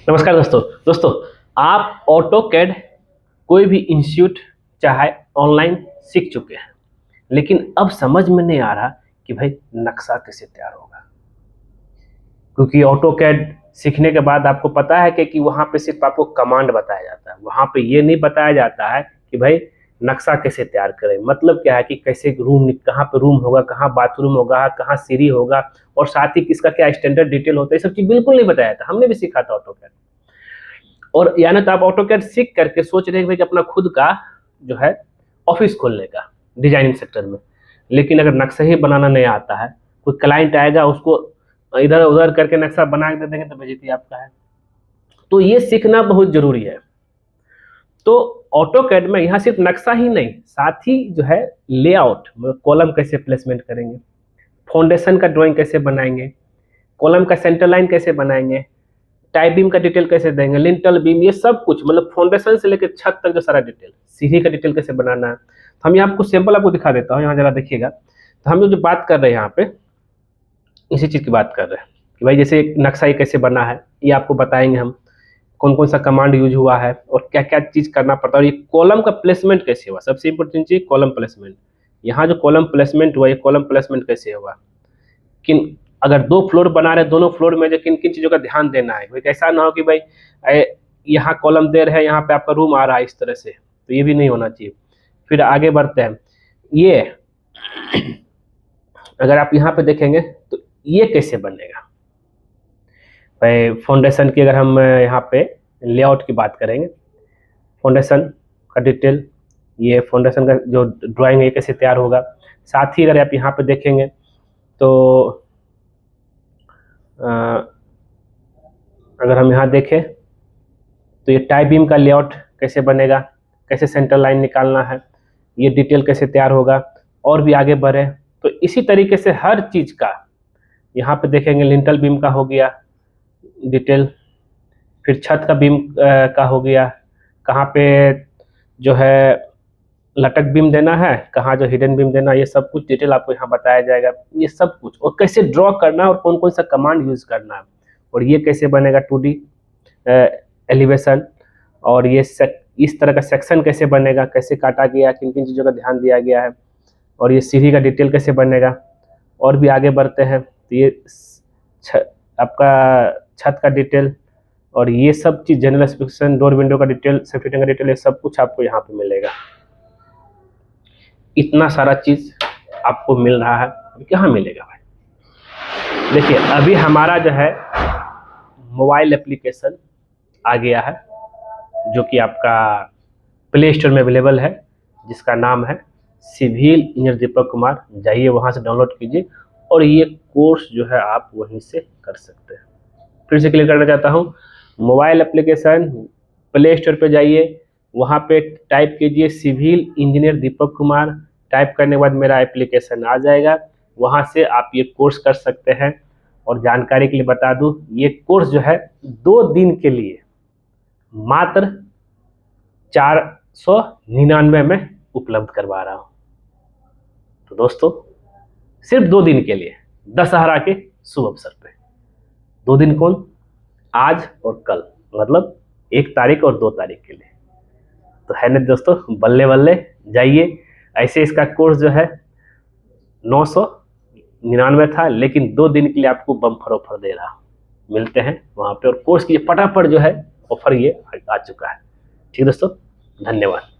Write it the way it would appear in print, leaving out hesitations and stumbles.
नमस्कार दोस्तों आप ऑटो कैड कोई भी इंस्टीट्यूट चाहे ऑनलाइन सीख चुके हैं, लेकिन अब समझ में नहीं आ रहा कि भाई नक्शा कैसे तैयार होगा। क्योंकि ऑटो कैड सीखने के बाद आपको पता है कि वहाँ पे सिर्फ आपको कमांड बताया जाता है, वहाँ पे ये नहीं बताया जाता है कि भाई नक्शा कैसे तैयार करें। मतलब क्या है कि कैसे रूम, कहाँ पे रूम होगा, कहाँ बाथरूम होगा, कहाँ सीढ़ी होगा, और साथ ही किसका क्या स्टैंडर्ड डिटेल होता है, ये सब चीज़ बिल्कुल नहीं बताया था। हमने भी सीखा था ऑटो कैड। और यानी तो आप ऑटो कैड सीख करके सोच रहे हैं कि अपना खुद का जो है ऑफिस खोलने का डिजाइनिंग सेक्टर में, लेकिन अगर नक्शा ही बनाना नहीं आता है, कोई क्लाइंट आएगा उसको इधर उधर करके नक्शा बना के दे देंगे तो बेइज्जती आपका है। तो ये सीखना बहुत जरूरी है। तो ऑटो कैड में यहाँ सिर्फ नक्शा ही नहीं, साथ ही जो है लेआउट, मतलब कॉलम कैसे प्लेसमेंट करेंगे, फाउंडेशन का ड्राइंग कैसे बनाएंगे, कॉलम का सेंटर लाइन कैसे बनाएंगे, टाई बीम का डिटेल कैसे देंगे, लिंटल बीम, ये सब कुछ, मतलब फाउंडेशन से लेकर छत तक जो सारा डिटेल, सीढ़ी का डिटेल कैसे बनाना है। तो हम यहाँ आपको सैंपल आपको दिखा देता हूँ, यहाँ जरा देखिएगा। तो हम जो बात कर रहे हैं यहाँ पे इसी चीज़ की बात कर रहे हैं कि भाई जैसे एक नक्शा ये कैसे बना है, ये आपको बताएंगे हम, कौन कौन सा कमांड यूज हुआ है और क्या क्या चीज़ करना पड़ता है, और ये कॉलम का प्लेसमेंट कैसे हुआ। सबसे इंपॉर्टेंट चीज़ कॉलम प्लेसमेंट। यहाँ जो कॉलम प्लेसमेंट हुआ, ये कॉलम प्लेसमेंट कैसे हुआ, किन, अगर 2 फ्लोर बना रहे, दोनों फ्लोर में जो किन किन चीज़ों का ध्यान देना है। भाई ऐसा ना हो कि भाई यहाँ कॉलम दे रहे हैं, यहाँ पे आपका रूम आ रहा है इस तरह से, तो ये भी नहीं होना चाहिए। फिर आगे बढ़ते हैं, ये अगर आप यहाँ पे देखेंगे तो ये कैसे बनेगा। भाई फाउंडेशन की अगर हम यहाँ पे लेआउट की बात करेंगे, फाउंडेशन का डिटेल, ये फाउंडेशन का जो ड्राइंग है कैसे तैयार होगा। साथ ही अगर आप यहाँ पे देखेंगे तो अगर हम यहाँ देखें तो ये टाई बीम का लेआउट कैसे बनेगा, कैसे सेंटर लाइन निकालना है, ये डिटेल कैसे तैयार होगा। और भी आगे बढ़े तो इसी तरीके से हर चीज़ का यहाँ पे देखेंगे, लिंटल बीम का हो गया डिटेल, फिर छत का बीम का हो गया, कहाँ पे जो है लटक बीम देना है, कहाँ जो हिडन बीम देना है, ये सब कुछ डिटेल आपको यहाँ बताया जाएगा। ये सब कुछ, और कैसे ड्रॉ करना है और कौन कौन सा कमांड यूज करना है, और ये कैसे बनेगा 2D एलिवेशन, और ये इस तरह का सेक्शन कैसे बनेगा, कैसे काटा गया, किन किन चीज़ों का ध्यान दिया गया है, और ये सीढ़ी का डिटेल कैसे बनेगा। और भी आगे बढ़ते हैं तो ये आपका छत का डिटेल, और ये सब चीज़ जनरल स्पेसिफिकेशन, डोर विंडो का डिटेल, सेफ्टी का डिटेल, ये सब कुछ आपको यहाँ पे मिलेगा। इतना सारा चीज़ आपको मिल रहा है, कहाँ मिलेगा भाई। देखिए अभी हमारा जो है मोबाइल एप्लीकेशन आ गया है, जो कि आपका प्ले स्टोर में अवेलेबल है, जिसका नाम है सिविल इंजीनियर दीपक कुमार। जाइए वहाँ से डाउनलोड कीजिए, और ये कोर्स जो है आप वहीं से कर सकते हैं। फिर से क्लियर करना चाहता हूँ, मोबाइल एप्लीकेशन प्ले स्टोर पे जाइए, वहाँ पे टाइप कीजिए civil engineer Deepak Kumar, type करने के बाद मेरा एप्लीकेशन आ जाएगा, वहाँ से आप ये कोर्स कर सकते हैं। और जानकारी के लिए बता दूँ, ये कोर्स जो है 2 दिन के लिए मात्र 499 में उपलब्ध करवा रहा हूँ। तो दोस्तों सिर्फ 2 दिन के लिए, दशहरा के शुभ अवसर पे। 2 दिन कौन, आज और कल, मतलब 1 तारीख और 2 तारीख के लिए। तो है ना दोस्तों, बल्ले बल्ले जाइए। ऐसे इसका कोर्स जो है 999 था, लेकिन 2 दिन के लिए आपको बम्पर ऑफर दे रहा हूँ। मिलते हैं वहाँ पे, और कोर्स की फटाफट जो है ऑफर ये आ चुका है। ठीक दोस्तों, धन्यवाद।